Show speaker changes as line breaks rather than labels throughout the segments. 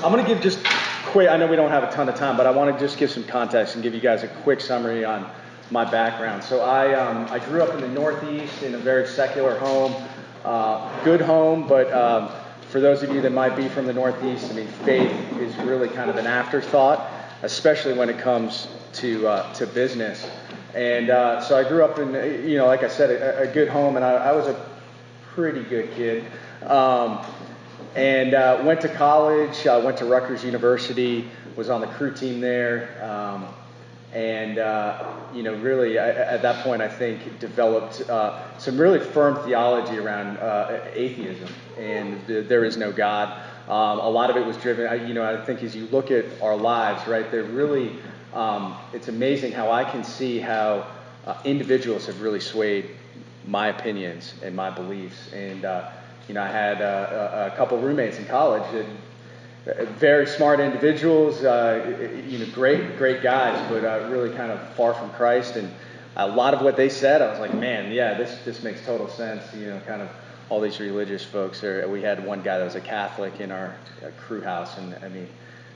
I'm going to give just quick, I know we don't have a ton of time, but I want to just give some context and give you guys a quick summary on my background. So I grew up in the Northeast in a very secular home, good home, but for those of you that might be from the Northeast, I mean, faith is really kind of an afterthought, especially when it comes to business. And so I grew up in, like I said, a good home, and I was a pretty good kid. And went to college, went to Rutgers University, was on the crew team there, and really at that point I think developed some really firm theology around atheism and there is no God. A lot of it was driven, I think as you look at our lives, right, they're really, it's amazing how I can see how individuals have really swayed my opinions and my beliefs. And I had a couple roommates in college that very smart individuals, great guys, but really kind of far from Christ. And a lot of what they said, I was like, man, yeah, this makes total sense. Kind of all these religious folks. We had one guy that was a Catholic in our crew house, and I mean,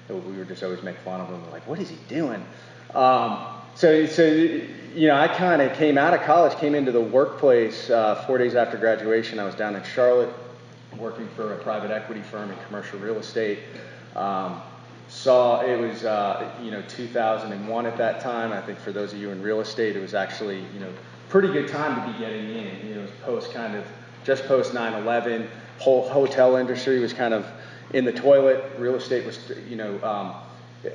we would just always make fun of him. Like, what is he doing? So I kind of came out of college, came into the workplace 4 days after graduation. I was down in Charlotte working for a private equity firm in commercial real estate. It was 2001 at that time. I think for those of you in real estate, it was actually pretty good time to be getting in. It was just post 9/11. Whole hotel industry was kind of in the toilet. Real estate was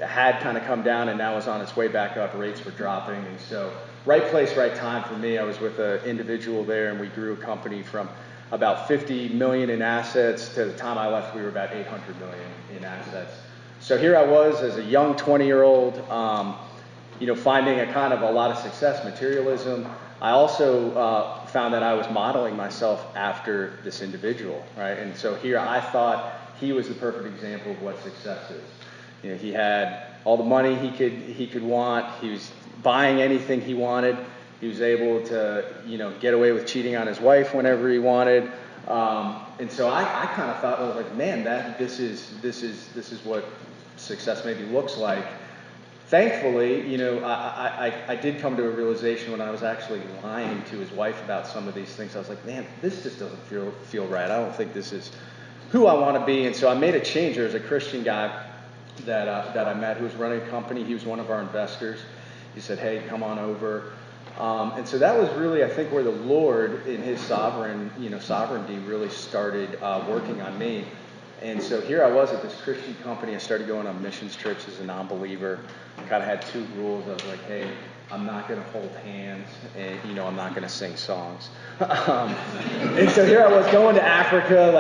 had kind of come down and now was on its way back up. Rates were dropping, and so right place, right time for me. I was with an individual there, and we grew a company from about 50 million in assets to the time I left, we were about 800 million in assets. So here I was as a young 20-year-old, finding a lot of success, materialism. I also found that I was modeling myself after this individual, right? And so here I thought he was the perfect example of what success is. He had all the money he could want. He was buying anything he wanted. He was able to, get away with cheating on his wife whenever he wanted. And so I kind of thought, I was like, man, this is what success maybe looks like. Thankfully, I did come to a realization when I was actually lying to his wife about some of these things. I was like, man, this just doesn't feel right. I don't think this is who I want to be. And so I made a change. There was a Christian guy that I met who was running a company. He was one of our investors. He said, hey, come on over. And so that was really, I think, where the Lord in his sovereignty really started working on me. And so here I was at this Christian company. I started going on missions trips as a non-believer. I kind of had two rules. I was like, hey, I'm not going to hold hands, and I'm not going to sing songs. And so here I was going to Africa.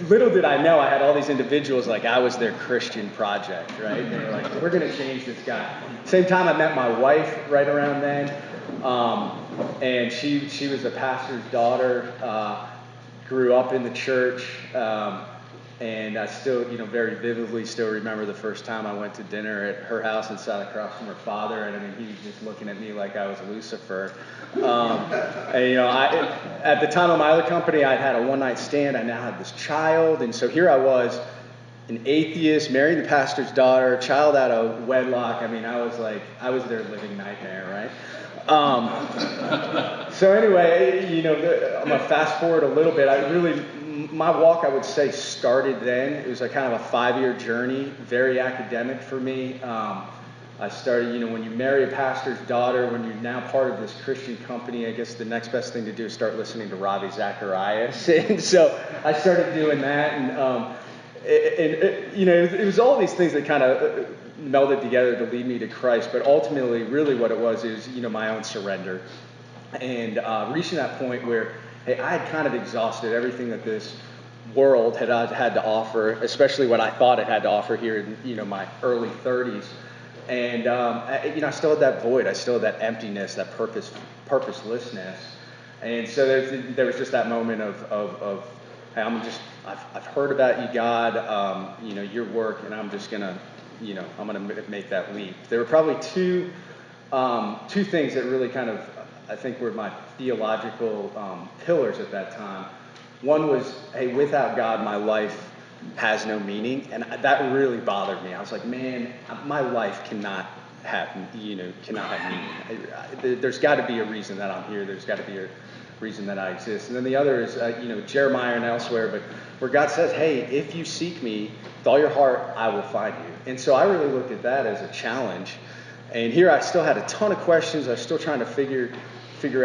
Little did I know, I had all these individuals like I was their Christian project, right? They were like, we're going to change this guy. Same time I met my wife right around then, and she was a pastor's daughter. Grew up in the church. And I still, very vividly still remember the first time I went to dinner at her house and sat across from her father, and I mean, he was just looking at me like I was Lucifer. At the time of my other company, I'd had a one-night stand. I now had this child, and so here I was, an atheist, marrying the pastor's daughter, child out of wedlock. I mean, I was their living nightmare, right? So anyway, I'm gonna fast forward a little bit. My walk, I would say, started then. It was a kind of a 5-year journey, very academic for me. I started, when you marry a pastor's daughter, when you're now part of this Christian company, I guess the next best thing to do is start listening to Ravi Zacharias. And so I started doing that, and it was all these things that kind of melded together to lead me to Christ. But ultimately, really what it was is, my own surrender. And reaching that point where, hey, I had kind of exhausted everything that this world had to offer, especially what I thought it had to offer here in my early 30s. And I still had that void, I still had that emptiness, that purposelessness. And so there was just that moment of hey, I've heard about you, God, your work, and I'm just gonna, I'm gonna make that leap. There were probably two things that really kind of, I think, were my theological pillars at that time. One was, hey, without God, my life has no meaning. And that really bothered me. I was like, man, my life cannot have meaning. There's got to be a reason that I'm here. There's got to be a reason that I exist. And then the other is, Jeremiah and elsewhere, but where God says, hey, if you seek me with all your heart, I will find you. And so I really looked at that as a challenge. And here I still had a ton of questions. I was still trying to figure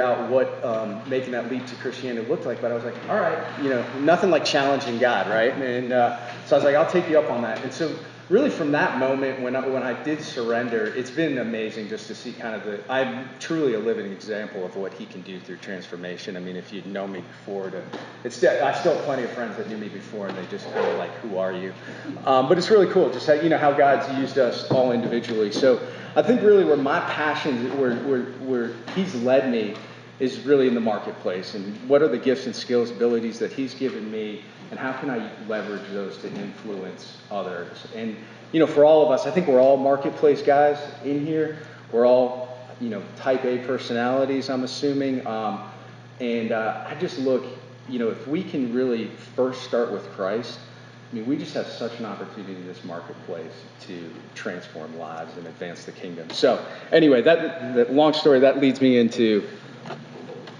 out what making that leap to Christianity looked like. But I was like, all right, nothing like challenging God, right? And so I was like, I'll take you up on that. And so really from that moment when I did surrender, it's been amazing just to see kind of I'm truly a living example of what he can do through transformation. I mean, if you'd known me before, I still have plenty of friends that knew me before, and they just kind of like, who are you? But it's really cool just how God's used us all individually. So I think really where my passions, where he's led me, is really in the marketplace, and what are the gifts and skills, abilities that he's given me, and how can I leverage those to influence others? And, for all of us, I think we're all marketplace guys in here. We're all, type A personalities, I'm assuming. And I just look, if we can really first start with Christ, I mean, we just have such an opportunity in this marketplace to transform lives and advance the kingdom. So anyway, that long story, that leads me into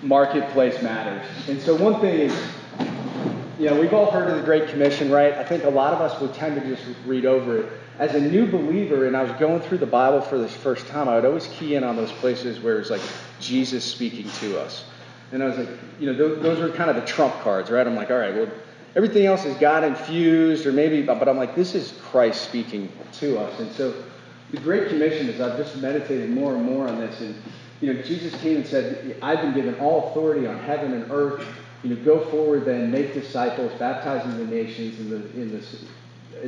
marketplace matters. And so one thing is, we've all heard of the Great Commission, right? I think a lot of us would tend to just read over it. As a new believer, and I was going through the Bible for the first time, I would always key in on those places where it's like Jesus speaking to us. And I was like, those are kind of the trump cards, right? I'm like, all right, well, everything else is God infused, or maybe, but I'm like, this is Christ speaking to us. And so the Great Commission, as I've just meditated more and more on this, and Jesus came and said, I've been given all authority on heaven and earth. Go forward then, make disciples, baptizing the nations in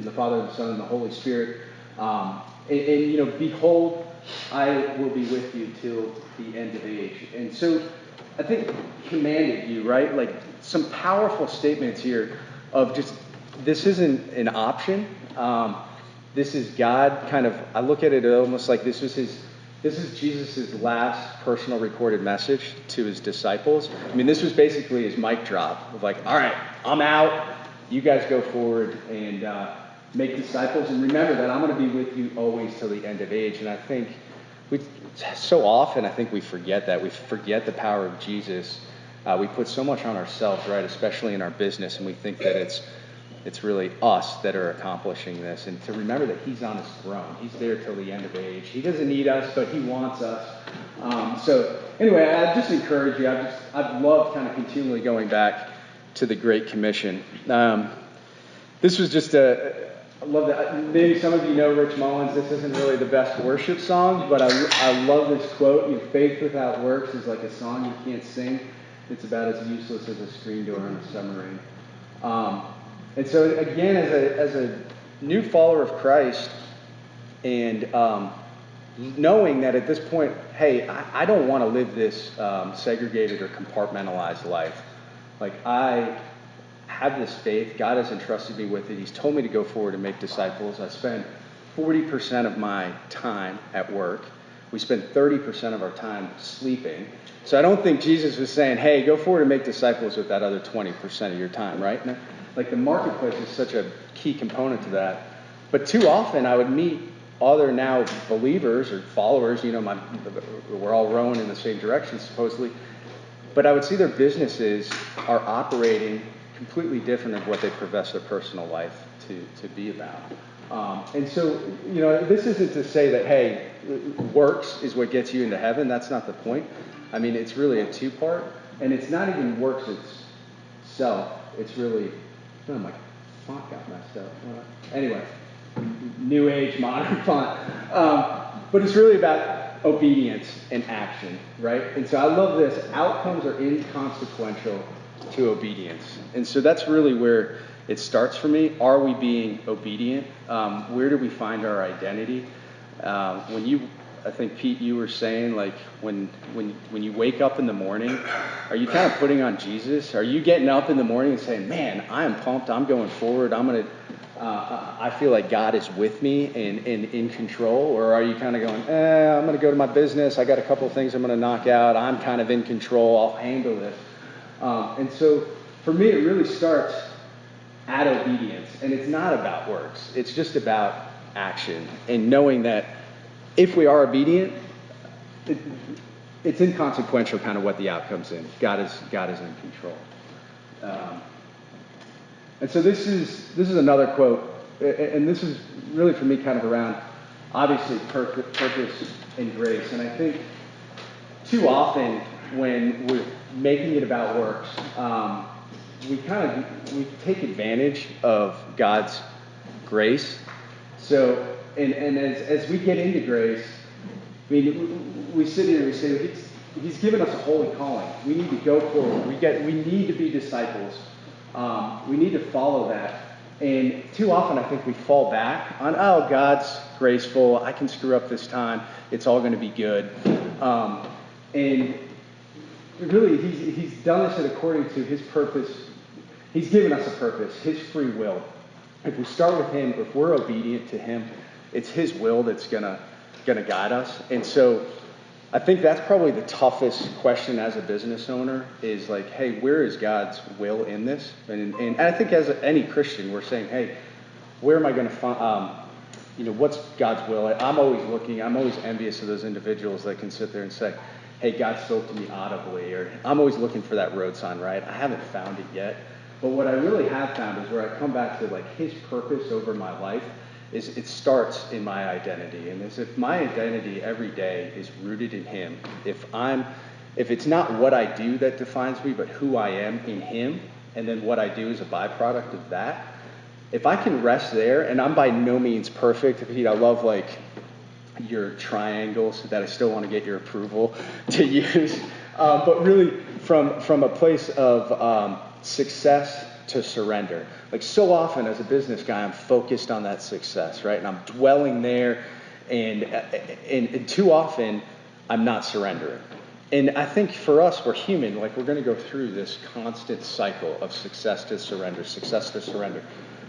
the Father, the Son, and the Holy Spirit. And behold, I will be with you till the end of age. And so I think commanded you, right? Like some powerful statements here of just, this isn't an option. This is God kind of, I look at it almost like this is Jesus' last personal recorded message to his disciples. I mean, this was basically his mic drop of like, all right, I'm out. You guys go forward and make disciples. And remember that I'm going to be with you always till the end of age. And I think so often we forget that. We forget the power of Jesus. We put so much on ourselves, right, especially in our business, and we think that it's really us that are accomplishing this. And to remember that he's on his throne. He's there till the end of age. He doesn't need us, but he wants us. So anyway, I just encourage you. I've loved kind of continually going back to the Great Commission. This was just I love that. Maybe some of you know Rich Mullins. This isn't really the best worship song, but I love this quote. Faith without works is like a song you can't sing. It's about as useless as a screen door on a submarine. And so again, as a new follower of Christ, and knowing that at this point, hey, I don't want to live this segregated or compartmentalized life. Like, I have this faith. God has entrusted me with it. He's told me to go forward and make disciples. I spend 40% of my time at work. We spend 30% of our time sleeping. So I don't think Jesus was saying, hey, go forward and make disciples with that other 20% of your time, right? And like, the marketplace is such a key component to that. But too often I would meet other now believers or followers, we're all rowing in the same direction supposedly, but I would see their businesses are operating completely different of what they profess their personal life to be about. And so, this isn't to say that, hey, works is what gets you into heaven. That's not the point. I mean, it's really a two-part, and it's not even works itself. It's really, my font got messed up. Anyway, new age, modern font. But it's really about obedience and action, right? And so I love this. Outcomes are inconsequential to obedience. And so that's really where it starts for me. Are we being obedient? Where do we find our identity? I think, Pete, you were saying, like, when you wake up in the morning, are you kind of putting on Jesus? Are you getting up in the morning and saying, man, I am pumped, I'm going forward, I feel like God is with me and in control? Or are you kind of going, I'm going to go to my business, I got a couple of things I'm going to knock out, I'm kind of in control, I'll handle it. And so for me, it really starts at obedience. And it's not about works. It's just about action and knowing that if we are obedient, it's inconsequential kind of what the outcome's in. God is in control. And so this is another quote, and this is really for me kind of around obviously purpose and grace. And I think too often when we're making it about works, we take advantage of God's grace. So and as we get into grace, I mean, we sit here and we say He's given us a holy calling. We need to go forward. We need to be disciples. We need to follow that. And too often I think we fall back on, oh, God's graceful. I can screw up this time. It's all going to be good. And really, He's done this according to His purpose. He's given us a purpose, His free will. If we start with Him, if we're obedient to Him, it's His will that's gonna guide us. And so I think that's probably the toughest question as a business owner is like, hey, where is God's will in this? And I think as any Christian, we're saying, hey, where am I going to find, what's God's will? I'm always envious of those individuals that can sit there and say, hey, God spoke to me audibly, or I'm always looking for that road sign, right? I haven't found it yet. But what I really have found is where I come back to like His purpose over my life is it starts in my identity. And as if my identity every day is rooted in Him, if it's not what I do that defines me, but who I am in Him, and then what I do is a byproduct of that, if I can rest there, and I'm by no means perfect, I love like your triangles that I still want to get your approval to use, but really from a place of success to surrender. Like so often as a business guy, I'm focused on that success, right? And I'm dwelling there, and too often I'm not surrendering. And I think for us, we're human. Like we're going to go through this constant cycle of success to surrender.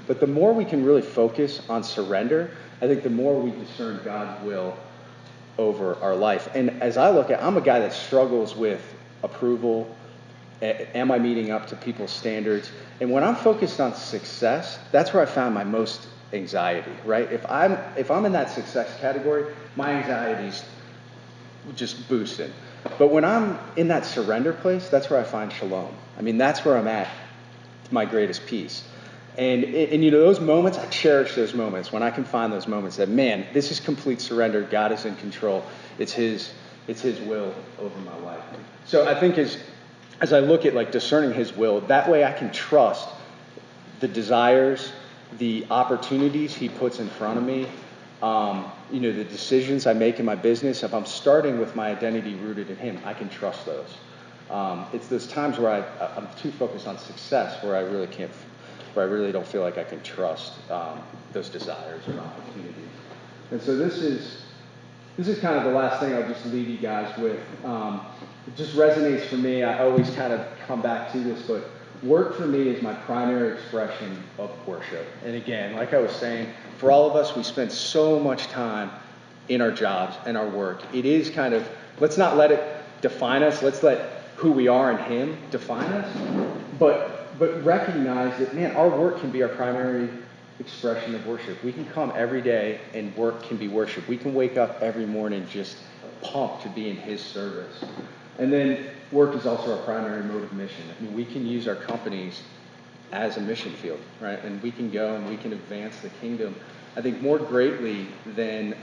But the more we can really focus on surrender, I think the more we discern God's will over our life. And as I look at, I'm a guy that struggles with approval. Am I meeting up to people's standards? And when I'm focused on success, that's where I found my most anxiety, right? If I'm in that success category, my anxiety's just boosting. But when I'm in that surrender place, that's where I find shalom. I mean, that's where I'm at my greatest peace. And those moments, I cherish those moments when I can find those moments that, man, this is complete surrender. God is in control. It's His will over my life. So I think as I look at like discerning His will, that way I can trust the desires, the opportunities He puts in front of me, the decisions I make in my business. If I'm starting with my identity rooted in Him, I can trust those. It's those times where I'm too focused on success where I really don't feel like I can trust those desires or opportunities. And so this is kind of the last thing I'll just leave you guys with. It just resonates for me. I always kind of come back to this, but work for me is my primary expression of worship. And again, like I was saying, for all of us, we spend so much time in our jobs and our work. It is kind of, let's not let it define us. Let's let who we are in Him define us. But recognize that, man, our work can be our primary expression of worship. We can come every day and work can be worship. We can wake up every morning just pumped to be in His service. And then work is also our primary mode of mission. I mean, we can use our companies as a mission field, right? And we can go and we can advance the kingdom, I think, more greatly than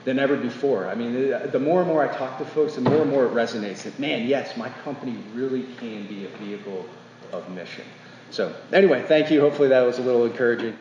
ever before. I mean, the more and more I talk to folks, the more and more it resonates that, man, yes, my company really can be a vehicle of mission. So anyway, thank you. Hopefully that was a little encouraging.